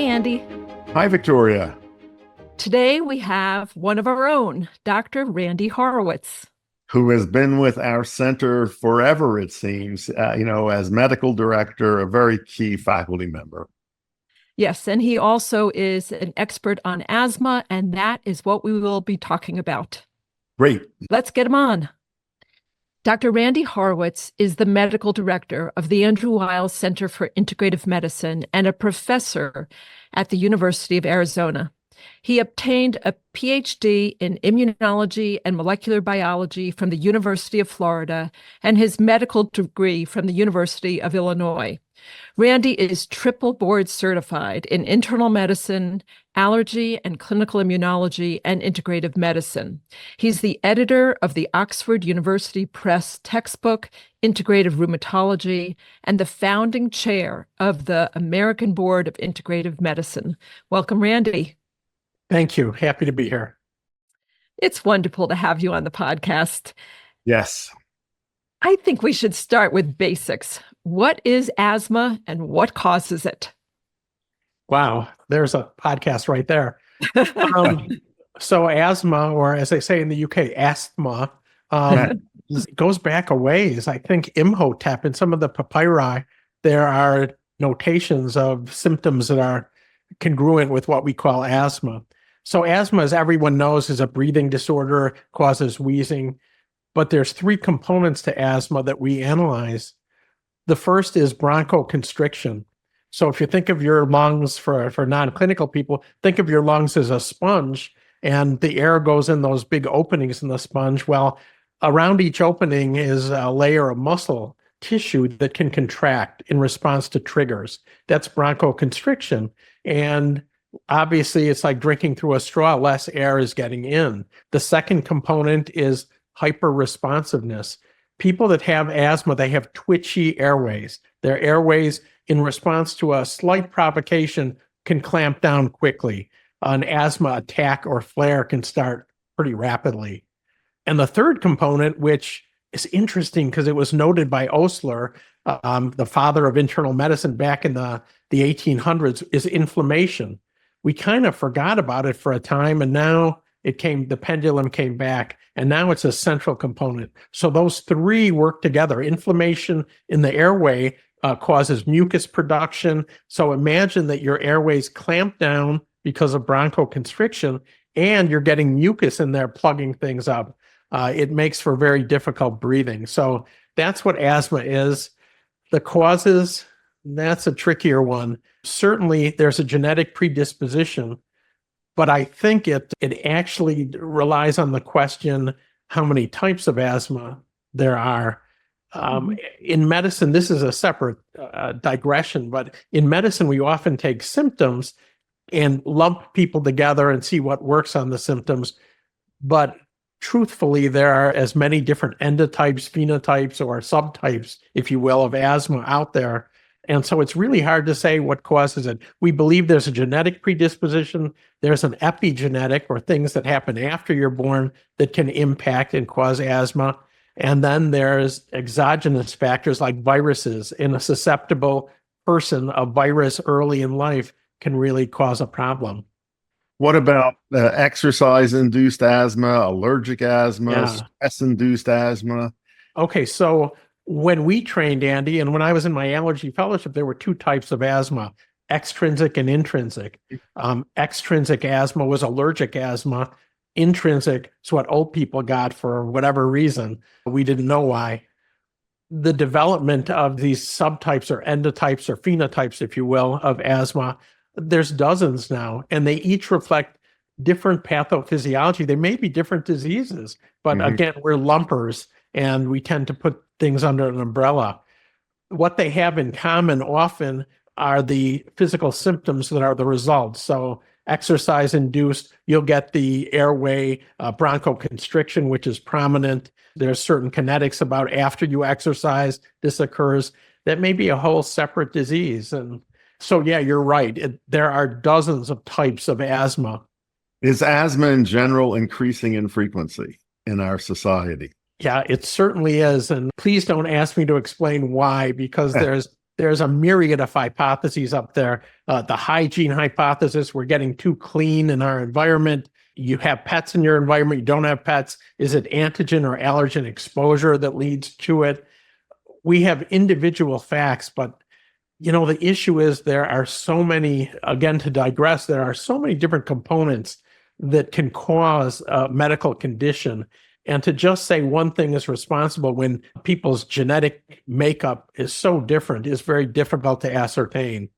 Andy. Hi, Victoria. Today we have one of our own, Dr. Randy Horwitz. Who has been with our center forever, it seems, as medical director, a very key faculty member. Yes, and he also is an expert on asthma, and that is what we will be talking about. Great. Let's get him on. Dr. Randy Horwitz is the medical director of the Andrew Weil Center for Integrative Medicine and a professor at the University of Arizona. He obtained a PhD in immunology and molecular biology from the University of Florida and his medical degree from the University of Illinois. Randy is triple board certified in internal medicine, allergy and clinical immunology, and integrative medicine. He's the editor of the Oxford University Press textbook, Integrative Rheumatology, and the founding chair of the American Board of Integrative Medicine. Welcome, Randy. Thank you. Happy to be here. It's wonderful to have you on the podcast. Yes. I think we should start with basics. What is asthma and what causes it? Wow, there's a podcast right there. So asthma, or as they say in the UK, asthma, goes back a ways. I think Imhotep, in some of the papyri, there are notations of symptoms that are congruent with what we call asthma. So asthma, as everyone knows, is a breathing disorder, causes wheezing. But there's three components to asthma that we analyze. The first is bronchoconstriction. So if you think of your lungs, for non-clinical people, think of your lungs as a sponge, and the air goes in those big openings in the sponge. Well, around each opening is a layer of muscle tissue that can contract in response to triggers. That's bronchoconstriction. And obviously, it's like drinking through a straw, less air is getting in. The second component is hyperresponsiveness. People that have asthma, they have twitchy airways. Their airways, in response to a slight provocation, can clamp down quickly. An asthma attack or flare can start pretty rapidly. And the third component, which is interesting because it was noted by Osler, the father of internal medicine back in the 1800s, is inflammation. We kind of forgot about it for a time, and now the pendulum came back, and now it's a central component. So those three work together. Inflammation in the airway causes mucus production. So imagine that your airways clamp down because of bronchoconstriction, and you're getting mucus in there plugging things up. It makes for very difficult breathing. So that's what asthma is. The causes, that's a trickier one. Certainly, there's a genetic predisposition, but I think it actually relies on the question how many types of asthma there are. In medicine, this is a separate digression, but in medicine, we often take symptoms and lump people together and see what works on the symptoms. But truthfully, there are as many different endotypes, phenotypes, or subtypes, if you will, of asthma out there. And so it's really hard to say what causes it. We believe there's a genetic predisposition. There's an epigenetic, or things that happen after you're born, that can impact and cause asthma. And then there's exogenous factors like viruses. In a susceptible person, a virus early in life can really cause a problem. What about exercise-induced asthma, allergic asthma, stress-induced asthma? Okay, so when we trained, Andy, and when I was in my allergy fellowship, there were two types of asthma, extrinsic and intrinsic. Extrinsic asthma was allergic asthma. Intrinsic is what old people got for whatever reason. We didn't know why. The development of these subtypes or endotypes or phenotypes, if you will, of asthma, there's dozens now, and they each reflect different pathophysiology. They may be different diseases, but again, we're lumpers, and we tend to put things under an umbrella. What they have in common often are the physical symptoms that are the results. So exercise-induced, you'll get the airway bronchoconstriction, which is prominent. There's certain kinetics about after you exercise, this occurs. That may be a whole separate disease. And so, yeah, you're right. There are dozens of types of asthma. Is asthma in general increasing in frequency in our society? Yeah, it certainly is. And please don't ask me to explain why, because there's There's a myriad of hypotheses up there. The hygiene hypothesis, we're getting too clean in our environment. You have pets in your environment, you don't have pets. Is it antigen or allergen exposure that leads to it? We have individual facts, but the issue is there are so many, again, to digress, there are so many different components that can cause a medical condition. And to just say one thing is responsible when people's genetic makeup is so different is very difficult to ascertain.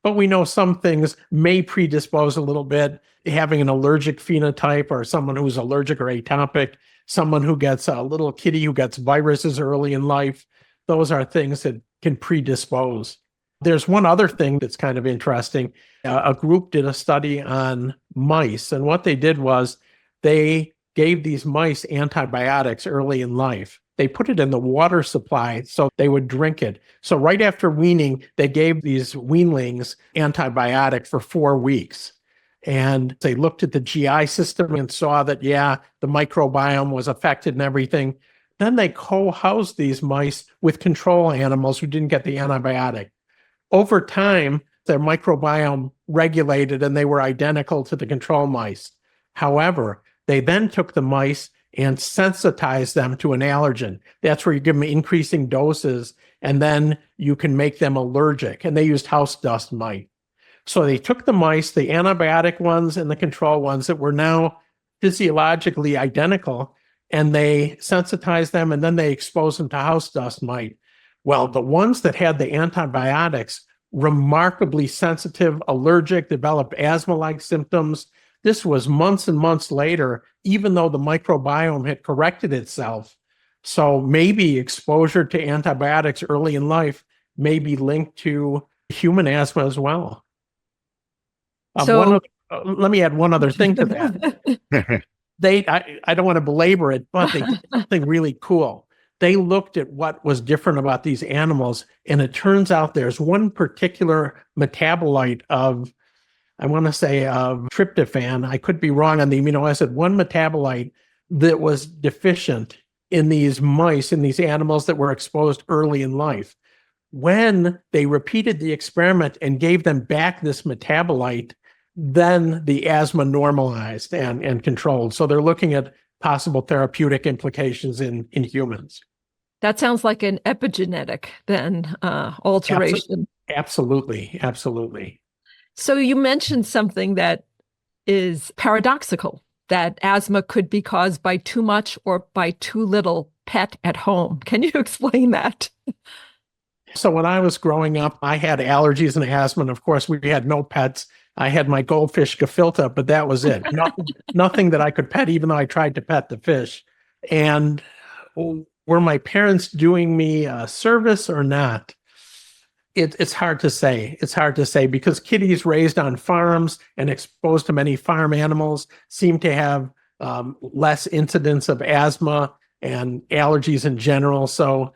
But we know some things may predispose a little bit, having an allergic phenotype or someone who's allergic or atopic, someone who gets a little kitty who gets viruses early in life. Those are things that can predispose. There's one other thing that's kind of interesting. A group did a study on mice, and what they did was they gave these mice antibiotics early in life. They put it in the water supply so they would drink it. So right after weaning, they gave these weanlings antibiotic for 4 weeks. And they looked at the GI system and saw that, the microbiome was affected and everything. Then they co-housed these mice with control animals who didn't get the antibiotic. Over time, their microbiome regulated and they were identical to the control mice. However, they then took the mice and sensitized them to an allergen. That's where you give them increasing doses, and then you can make them allergic. And they used house dust mite. So they took the mice, the antibiotic ones and the control ones that were now physiologically identical, and they sensitized them, and then they exposed them to house dust mite. Well, the ones that had the antibiotics, remarkably sensitive, allergic, developed asthma-like symptoms. This was months and months later, even though the microbiome had corrected itself. So maybe exposure to antibiotics early in life may be linked to human asthma as well. Let me add one other thing to that. I don't want to belabor it, but they did something really cool. They looked at what was different about these animals, and it turns out there's one particular metabolite of, I want to say of tryptophan. I could be wrong on the amino acid. One metabolite that was deficient in these mice, in these animals that were exposed early in life. When they repeated the experiment and gave them back this metabolite, then the asthma normalized and controlled. So they're looking at possible therapeutic implications in humans. That sounds like an epigenetic then alteration. Absolutely. So you mentioned something that is paradoxical, that asthma could be caused by too much or by too little pet at home. Can you explain that? So when I was growing up, I had allergies and asthma, and of course we had no pets. I had my goldfish gefilte, but that was it. Nothing that I could pet, even though I tried to pet the fish. And were my parents doing me a service or not? It's hard to say. It's hard to say because kitties raised on farms and exposed to many farm animals seem to have less incidence of asthma and allergies in general. So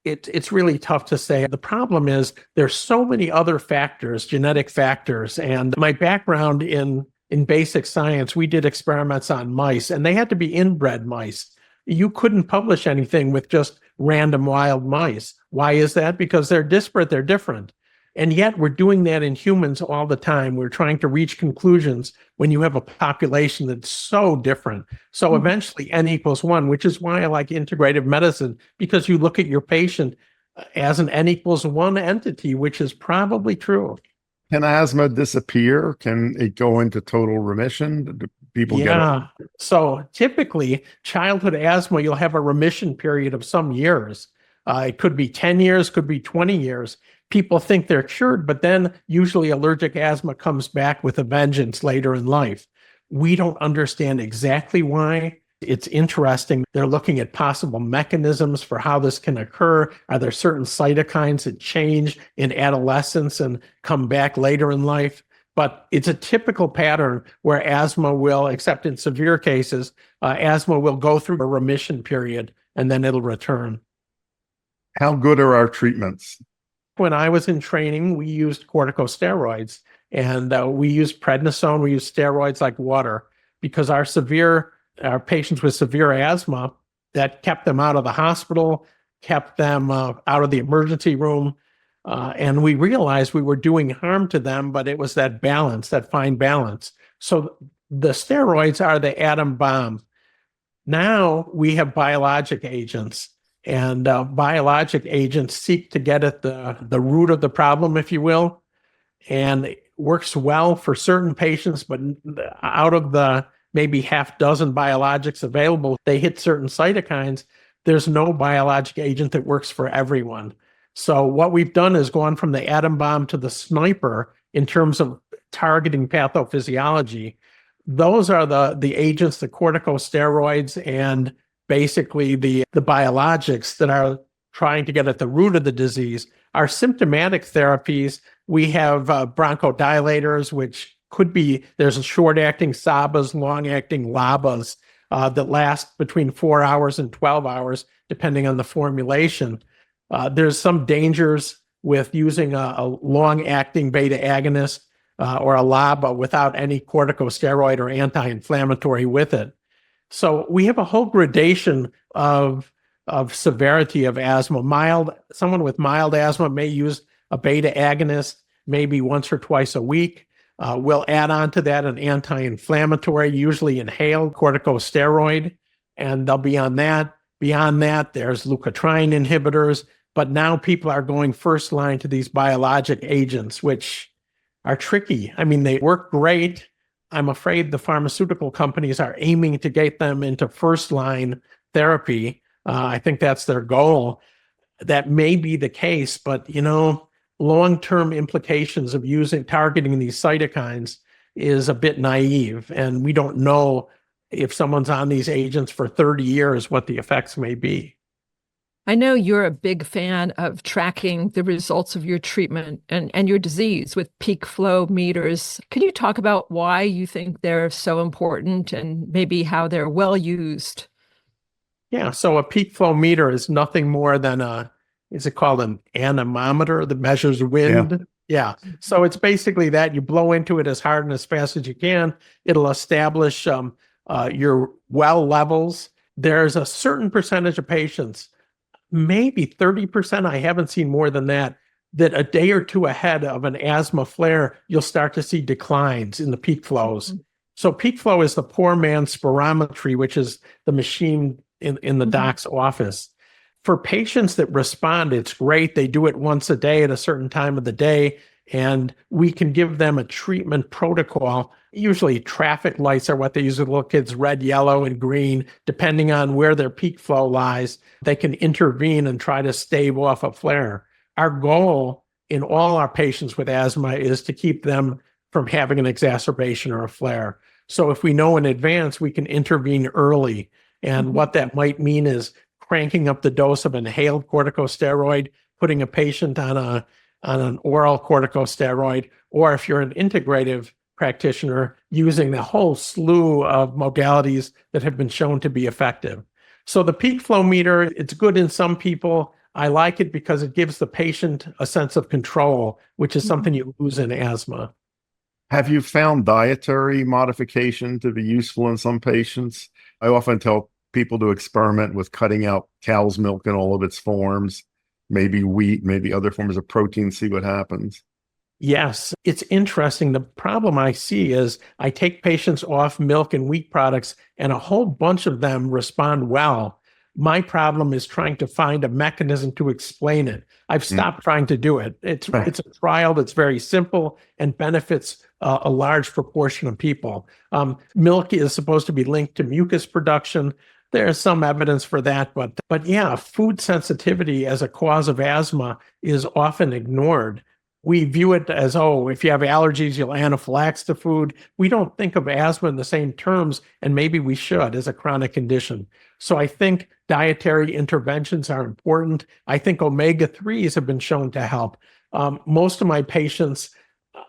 it's really tough to say. The problem is there's so many other factors, genetic factors. And my background in basic science, we did experiments on mice, and they had to be inbred mice. You couldn't publish anything with just random wild mice. Why is that? Because they're disparate, they're different. And yet we're doing that in humans all the time. We're trying to reach conclusions when you have a population that's so different. So eventually N equals 1, which is why I like integrative medicine, because you look at your patient as an N equals 1 entity, which is probably true. Can asthma disappear? Can it go into total remission? Do people get it? So typically childhood asthma, you'll have a remission period of some years. It could be 10 years, could be 20 years. People think they're cured, but then usually allergic asthma comes back with a vengeance later in life. We don't understand exactly why. It's interesting. They're looking at possible mechanisms for how this can occur. Are there certain cytokines that change in adolescence and come back later in life? But it's a typical pattern where asthma will, except in severe cases, asthma will go through a remission period and then it'll return. How good are our treatments? When I was in training, we used corticosteroids, and we used prednisone. We used steroids like water because our patients with severe asthma, that kept them out of the hospital, kept them out of the emergency room. And we realized we were doing harm to them, but it was that balance, that fine balance. So the steroids are the atom bomb. Now we have biologic agents, and biologic agents seek to get at the root of the problem, if you will, and it works well for certain patients, but out of the maybe half dozen biologics available, they hit certain cytokines. There's no biologic agent that works for everyone. So what we've done is gone from the atom bomb to the sniper in terms of targeting pathophysiology. Those are the agents, the corticosteroids, and basically the biologics that are trying to get at the root of the disease. Our symptomatic therapies, we have bronchodilators, which could be, there's short-acting SABAs, long-acting LABAs that last between 4 hours and 12 hours, depending on the formulation. There's some dangers with using a long-acting beta agonist or a LABA without any corticosteroid or anti-inflammatory with it. So we have a whole gradation of severity of asthma. Someone with mild asthma may use a beta agonist maybe once or twice a week. We'll add on to that an anti-inflammatory, usually inhaled corticosteroid, and they'll be on that. Beyond that, there's leukotriene inhibitors, but now people are going first line to these biologic agents, which are tricky. I mean, they work great. I'm afraid the pharmaceutical companies are aiming to get them into first line therapy. I think that's their goal. That may be the case, but long-term implications of targeting these cytokines is a bit naive, and we don't know if someone's on these agents for 30 years what the effects may be. I know you're a big fan of tracking the results of your treatment and your disease with peak flow meters. Can you talk about why you think they're so important and maybe how they're well used? Yeah, so a peak flow meter is nothing more than is it called an anemometer that measures wind? Yeah. So it's basically that you blow into it as hard and as fast as you can. It'll establish your well levels. There's a certain percentage of patients, maybe 30%, I haven't seen more than that a day or two ahead of an asthma flare, you'll start to see declines in the peak flows. Mm-hmm. So peak flow is the poor man's spirometry, which is the machine in the doc's office. For patients that respond, it's great. They do it once a day at a certain time of the day, and we can give them a treatment protocol. Usually traffic lights are what they use with little kids, red, yellow, and green. Depending on where their peak flow lies, they can intervene and try to stave off a flare. Our goal in all our patients with asthma is to keep them from having an exacerbation or a flare. So if we know in advance, we can intervene early. And what that might mean is cranking up the dose of inhaled corticosteroid, putting a patient on an oral corticosteroid, or if you're an integrative practitioner, using the whole slew of modalities that have been shown to be effective. So the peak flow meter, it's good in some people. I like it because it gives the patient a sense of control, which is something you lose in asthma. Have you found dietary modification to be useful in some patients? I often tell people to experiment with cutting out cow's milk in all of its forms, maybe wheat, maybe other forms of protein, see what happens. Yes, it's interesting. The problem I see is I take patients off milk and wheat products, and a whole bunch of them respond well. My problem is trying to find a mechanism to explain it. I've stopped trying to do it. It's a trial that's very simple and benefits a large proportion of people. Milk is supposed to be linked to mucus production. There's some evidence for that, but yeah, food sensitivity as a cause of asthma is often ignored. We view it as, if you have allergies, you'll anaphylax to food. We don't think of asthma in the same terms, and maybe we should, as a chronic condition. So I think dietary interventions are important. I think omega-3s have been shown to help. Most of my patients,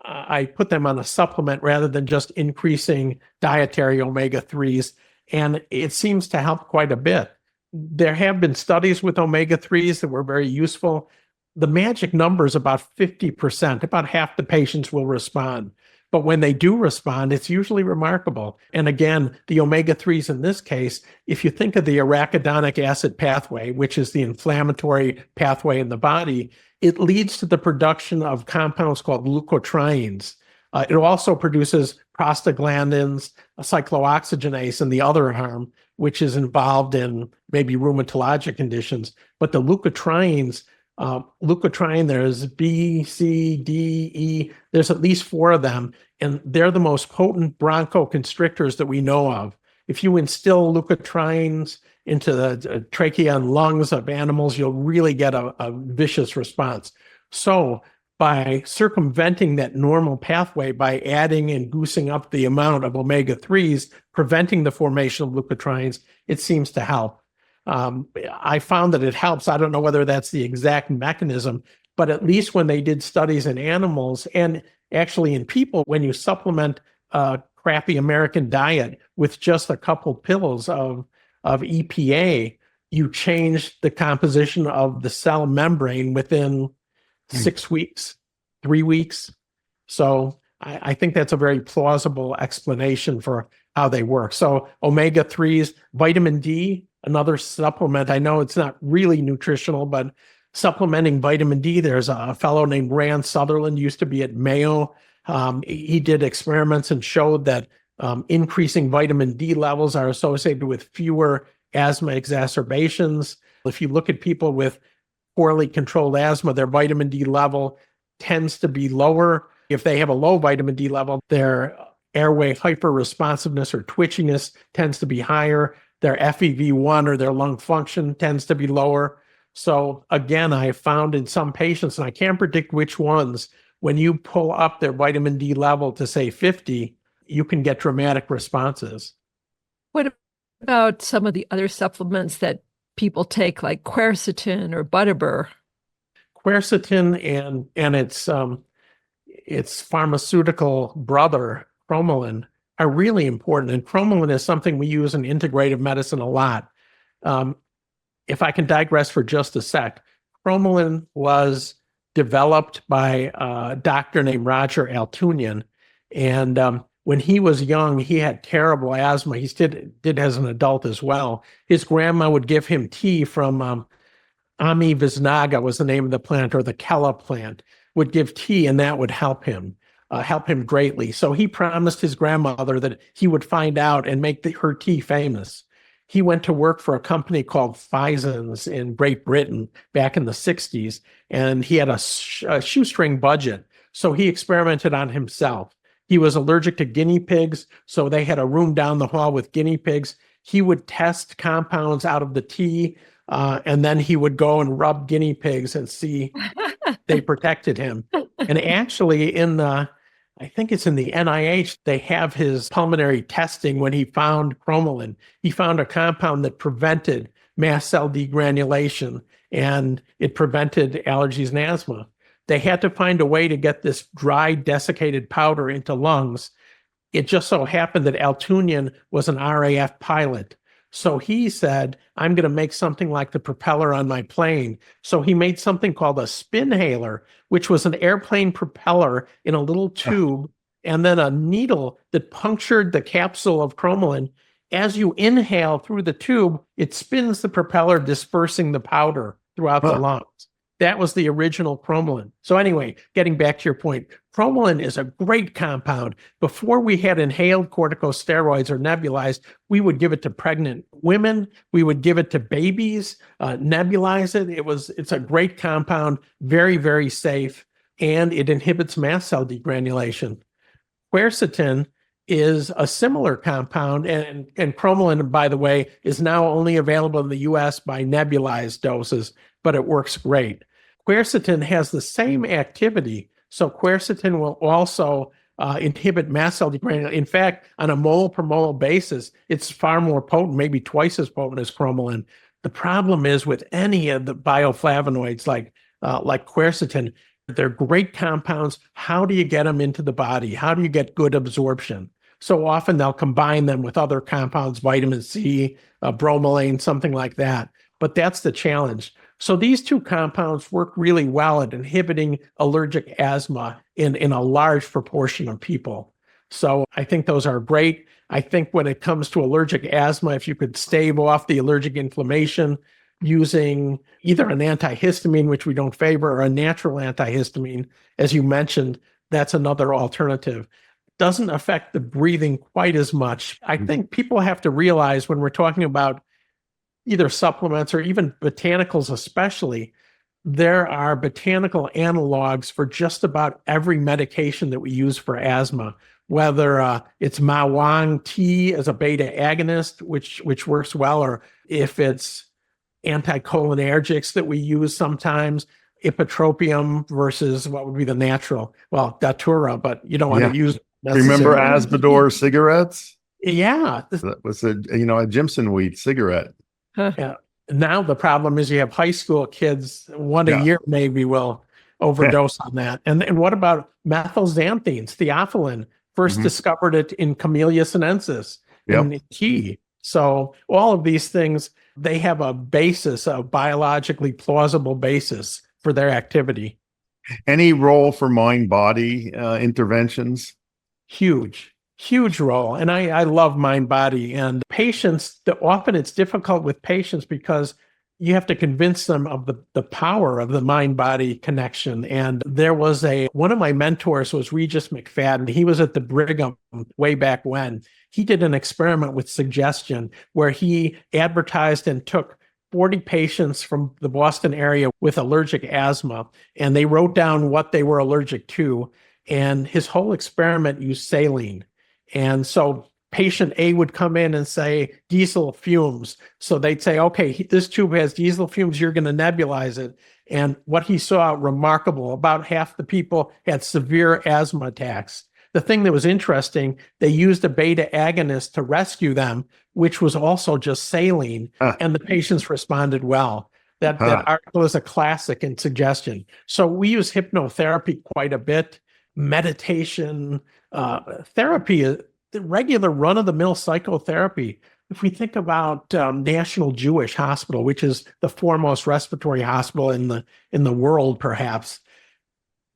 I put them on a supplement rather than just increasing dietary omega-3s, and it seems to help quite a bit. There have been studies with omega-3s that were very useful. The magic number is about 50%. About half the patients will respond. But when they do respond, it's usually remarkable. And again, the omega-3s in this case, if you think of the arachidonic acid pathway, which is the inflammatory pathway in the body, it leads to the production of compounds called leukotrienes. It also produces prostaglandins, cyclooxygenase in the other arm, which is involved in maybe rheumatologic conditions. But the leukotrienes, leukotriene, there's B, C, D, E, there's at least 4 of them, and they're the most potent bronchoconstrictors that we know of. If you instill leukotrienes into the trachea and lungs of animals, you'll really get a vicious response. So by circumventing that normal pathway, by adding and goosing up the amount of omega-3s, preventing the formation of leukotrienes, it seems to help. I found that it helps. I don't know whether that's the exact mechanism, but at least when they did studies in animals and actually in people, when you supplement a crappy American diet with just a couple pills of EPA, you change the composition of the cell membrane within 6 weeks, 3 weeks. So I think that's a very plausible explanation for how they work. So omega-3s, vitamin D, another supplement. I know it's not really nutritional, but supplementing vitamin D, there's a fellow named Rand Sutherland, used to be at Mayo. He did experiments and showed that increasing vitamin D levels are associated with fewer asthma exacerbations. If you look at people with poorly controlled asthma, their vitamin D level tends to be lower. If they have a low vitamin D level, their airway hyperresponsiveness or twitchiness tends to be higher. Their FEV1 or their lung function tends to be lower. So again, I found in some patients, and I can't predict which ones, when you pull up their vitamin D level to say 50, you can get dramatic responses. What about some of the other supplements that people take, like quercetin or butterbur? Quercetin and its pharmaceutical brother, Chromaline, are really important. And Chromaline is something we use in integrative medicine a lot. If I can digress for just a sec, Chromaline was developed by a doctor named Roger Altunian. And when he was young, he had terrible asthma. He did as an adult as well. His grandma would give him tea from Ami Visnaga was the name of the plant, or the Kella plant, would give tea, and that would help him greatly. So he promised his grandmother that he would find out and make her tea famous. He went to work for a company called Phison's in Great Britain back in the 60s, and he had a shoestring budget. So he experimented on himself. He was allergic to guinea pigs, so they had a room down the hall with guinea pigs. He would test compounds out of the tea, and then he would go and rub guinea pigs and see they protected him. And actually I think it's in the NIH, they have his pulmonary testing when he found Chromaline. He found a compound that prevented mast cell degranulation, and it prevented allergies and asthma. They had to find a way to get this dry, desiccated powder into lungs. It just so happened that Altunian was an RAF pilot. So he said, I'm going to make something like the propeller on my plane. So he made something called a spinhaler, which was an airplane propeller in a little tube, and then a needle that punctured the capsule of Chromaline. As you inhale through the tube, it spins the propeller, dispersing the powder throughout the lungs. That was the original Chromaline. So anyway, getting back to your point, Chromaline is a great compound. Before we had inhaled corticosteroids or nebulized, we would give it to pregnant women. We would give it to babies, nebulize it. It's a great compound, very, very safe, and it inhibits mast cell degranulation. Quercetin is a similar compound, and Chromaline, by the way, is now only available in the US by nebulized doses, but it works great. Quercetin has the same activity, so quercetin will also inhibit mast cell degranulation. In fact, on a mole per mole basis, it's far more potent, maybe twice as potent as Chromaline. The problem is with any of the bioflavonoids like quercetin, they're great compounds. How do you get them into the body? How do you get good absorption? So often they'll combine them with other compounds, vitamin C, bromelain, something like that. But that's the challenge. So these two compounds work really well at inhibiting allergic asthma in a large proportion of people. So I think those are great. I think when it comes to allergic asthma, if you could stave off the allergic inflammation using either an antihistamine, which we don't favor, or a natural antihistamine, as you mentioned, that's another alternative. Doesn't affect the breathing quite as much. I think people have to realize when we're talking about either supplements or even botanicals especially, there are botanical analogs for just about every medication that we use for asthma, whether it's Ma Wang tea as a beta agonist, which works well, or if it's anticholinergics that we use sometimes, ipratropium versus what would be the natural, well, datura, but you don't want to use Remember necessarily. Asbador cigarettes? Yeah. That was a Jimson weed cigarette. Huh. Yeah. Now the problem is you have high school kids, one a year maybe will overdose on that. And what about methylxanthines, theophylline? First discovered it in Camellia sinensis in tea. So all of these things, they have a basis, a biologically plausible basis for their activity. Any role for mind-body interventions? Huge role. And I love mind-body. And patients, often it's difficult with patients because you have to convince them of the power of the mind-body connection. And there was one of my mentors was Regis McFadden. He was at the Brigham way back when. He did an experiment with suggestion where he advertised and took 40 patients from the Boston area with allergic asthma, and they wrote down what they were allergic to. And his whole experiment used saline. And so patient A would come in and say diesel fumes. So they'd say, okay, this tube has diesel fumes, you're going to nebulize it. And what he saw remarkable, about half the people had severe asthma attacks. The thing that was interesting, they used a beta agonist to rescue them, which was also just saline, and the patients responded well. That article is a classic in suggestion. So we use hypnotherapy quite a bit, meditation, therapy, the regular run-of-the-mill psychotherapy. If we think about National Jewish Hospital, which is the foremost respiratory hospital in the world, perhaps,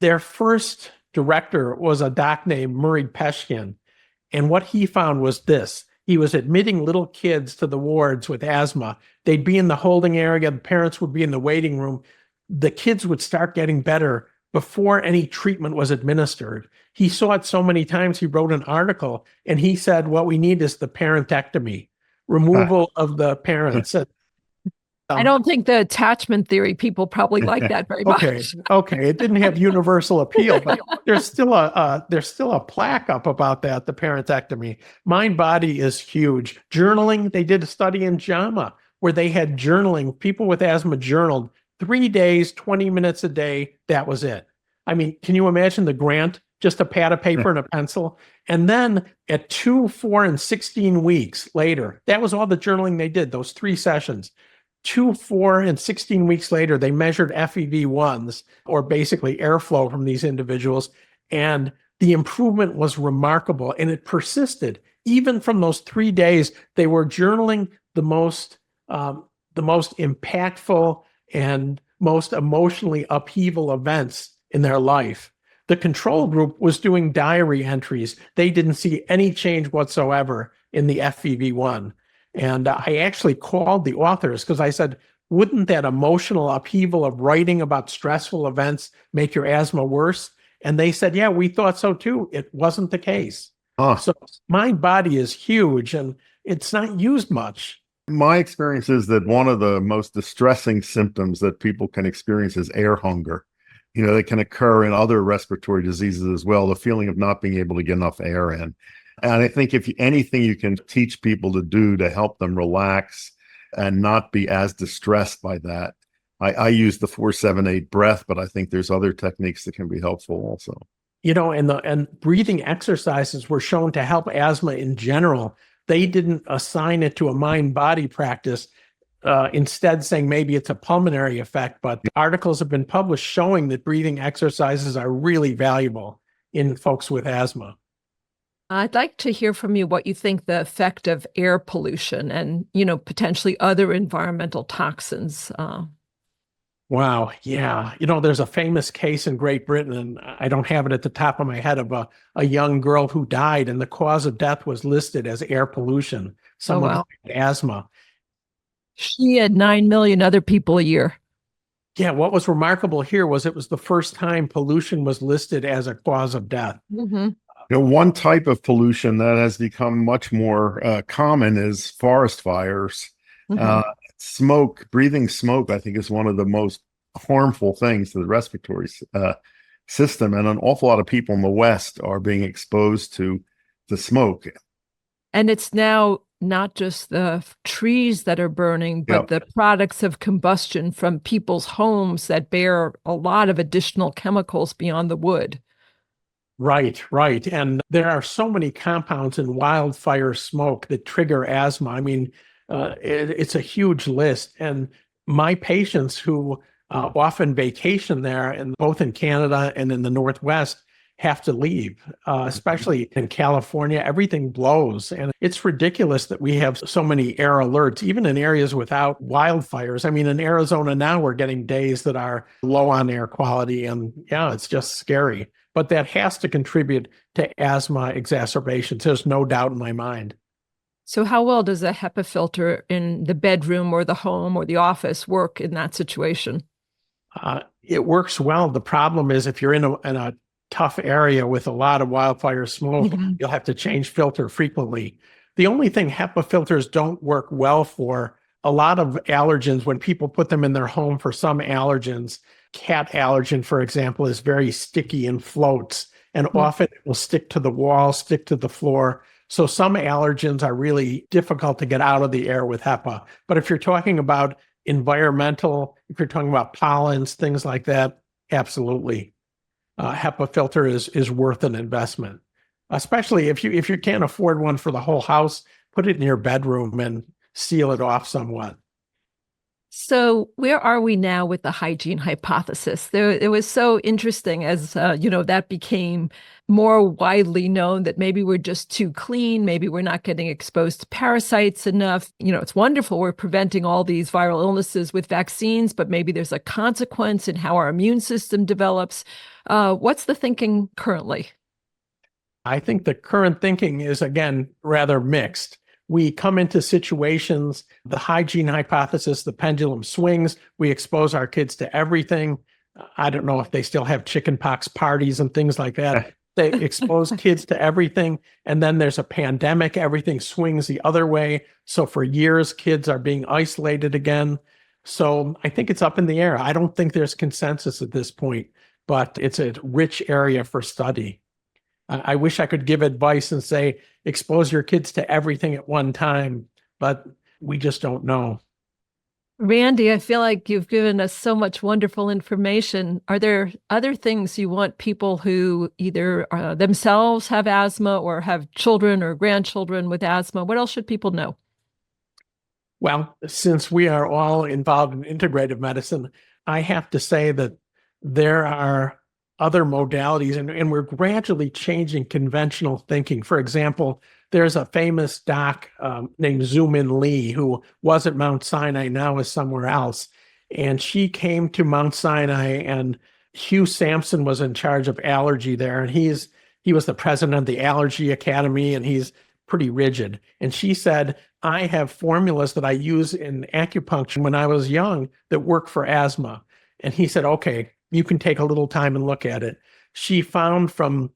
their first director was a doc named Murray Peshkin. And what he found was this. He was admitting little kids to the wards with asthma. They'd be in the holding area. The parents would be in the waiting room. The kids would start getting better before any treatment was administered. He saw it so many times, he wrote an article, and he said, what we need is the parentectomy, removal of the parents. I don't think the attachment theory people probably like that very much. Okay. It didn't have universal appeal, but there's still a plaque up about that, the parentectomy. Mind body is huge. Journaling, they did a study in JAMA where they had journaling. People with asthma journaled 3 days, 20 minutes a day. That was it. I mean, can you imagine the grant? Just a pad of paper and a pencil. And then at 2, 4, and 16 weeks later, that was all the journaling they did, those 3 sessions. 2, 4, and 16 weeks later, they measured FEV1s, or basically airflow from these individuals. And the improvement was remarkable. And it persisted. Even from those 3 days, they were journaling the most impactful and most emotionally upheaval events in their life. The control group was doing diary entries. They didn't see any change whatsoever in the FEV1. And I actually called the authors because I said, wouldn't that emotional upheaval of writing about stressful events make your asthma worse? And they said, yeah, we thought so too. It wasn't the case. So mind body is huge and it's not used much. My experience is that one of the most distressing symptoms that people can experience is air hunger. They can occur in other respiratory diseases as well, the feeling of not being able to get enough air in. And I think if anything you can teach people to do to help them relax and not be as distressed by that. I use the 4-7-8 breath, but I think there's other techniques that can be helpful also. And breathing exercises were shown to help asthma in general. They didn't assign it to a mind-body practice, instead saying maybe it's a pulmonary effect, but articles have been published showing that breathing exercises are really valuable in folks with asthma. I'd like to hear from you what you think the effect of air pollution and, potentially other environmental toxins Wow. Yeah. There's a famous case in Great Britain, and I don't have it at the top of my head, of a young girl who died, and the cause of death was listed as air pollution. Oh, Someone who wow. had asthma. She had 9 million other people a year. Yeah. What was remarkable here was it was the first time pollution was listed as a cause of death. Mm-hmm. One type of pollution that has become much more common is forest fires. Mm-hmm. Smoke, breathing smoke, I think is one of the most harmful things to the respiratory system. And an awful lot of people in the West are being exposed to the smoke. And it's now not just the trees that are burning, but the products of combustion from people's homes that bear a lot of additional chemicals beyond the wood. Right, right. And there are so many compounds in wildfire smoke that trigger asthma. I mean, it's a huge list. And my patients who often vacation there, and both in Canada and in the Northwest, have to leave, especially in California. Everything blows. And it's ridiculous that we have so many air alerts, even in areas without wildfires. I mean, in Arizona now, we're getting days that are low on air quality. And yeah, it's just scary. But that has to contribute to asthma exacerbations. There's no doubt in my mind. So how well does a HEPA filter in the bedroom or the home or the office work in that situation? It works well. The problem is if you're in a tough area with a lot of wildfire smoke, you'll have to change filter frequently. The only thing HEPA filters don't work well for, a lot of allergens, when people put them in their home for some allergens, cat allergen, for example, is very sticky and floats, and often it will stick to the wall, stick to the floor. So some allergens are really difficult to get out of the air with HEPA. But if you're talking about environmental, if you're talking about pollens, things like that, absolutely. HEPA filter is worth an investment, especially if you can't afford one for the whole house. Put it in your bedroom and seal it off somewhat. So where are we now with the hygiene hypothesis? It was so interesting as, that became more widely known that maybe we're just too clean. Maybe we're not getting exposed to parasites enough. It's wonderful we're preventing all these viral illnesses with vaccines, but maybe there's a consequence in how our immune system develops. What's the thinking currently? I think the current thinking is, again, rather mixed. We come into situations, the hygiene hypothesis, the pendulum swings. We expose our kids to everything. I don't know if they still have chickenpox parties and things like that. They expose kids to everything. And then there's a pandemic. Everything swings the other way. So for years, kids are being isolated again. So I think it's up in the air. I don't think there's consensus at this point, but it's a rich area for study. I wish I could give advice and say, expose your kids to everything at one time, but we just don't know. Randy, I feel like you've given us so much wonderful information. Are there other things you want people who either themselves have asthma or have children or grandchildren with asthma? What else should people know? Well, since we are all involved in integrative medicine, I have to say that there are other modalities, and we're gradually changing conventional thinking. For example, there's a famous doc named Zoomin Lee, who was at Mount Sinai, now is somewhere else. And she came to Mount Sinai, and Hugh Sampson was in charge of allergy there. And he was the president of the Allergy Academy, and he's pretty rigid. And she said, I have formulas that I use in acupuncture when I was young that work for asthma. And he said, okay, you can take a little time and look at it. She found from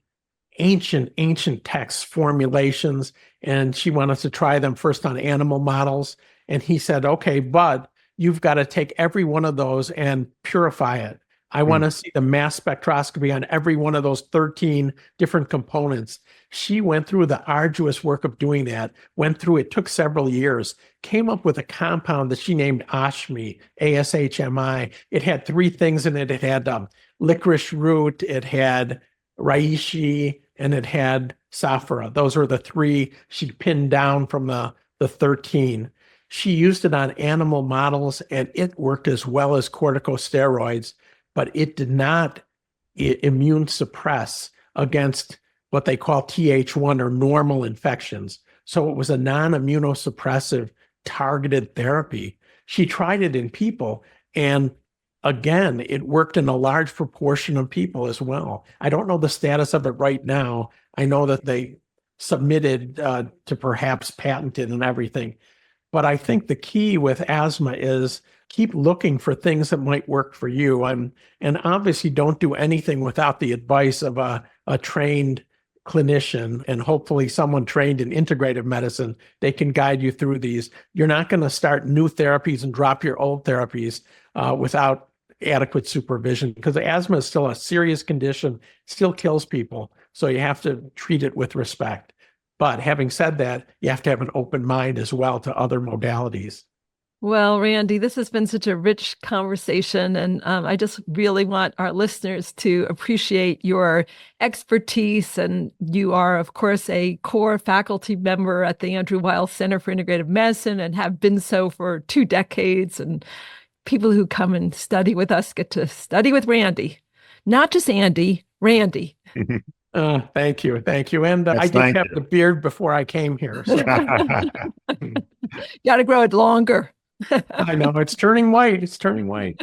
ancient texts formulations, and she wanted to try them first on animal models. And he said, okay, but you've got to take every one of those and purify it. I want to see the mass spectroscopy on every one of those 13 different components. She went through the arduous work of doing that, it took several years, came up with a compound that she named Ashmi, ASHMI. It had 3 things in it. It had licorice root, it had reishi, and it had saffara. Those were the 3 she pinned down from the 13. She used it on animal models, and it worked as well as corticosteroids, but it did not immune suppress against what they call Th1 or normal infections. So it was a non-immunosuppressive targeted therapy. She tried it in people, and again, it worked in a large proportion of people as well. I don't know the status of it right now. I know that they submitted to perhaps patent it and everything. But I think the key with asthma is keep looking for things that might work for you. And obviously don't do anything without the advice of a trained clinician, and hopefully someone trained in integrative medicine. They can guide you through these. You're not going to start new therapies and drop your old therapies without adequate supervision, because asthma is still a serious condition, still kills people. So you have to treat it with respect. But having said that, you have to have an open mind as well to other modalities. Well, Randy, this has been such a rich conversation, and I just really want our listeners to appreciate your expertise. And you are, of course, a core faculty member at the Andrew Weil Center for Integrative Medicine and have been so for 2 decades. And people who come and study with us get to study with Randy, not just Andy, Randy. Thank you. Thank you. And I did have the beard before I came here. So. Got to grow it longer. I know. It's turning white. It's turning white.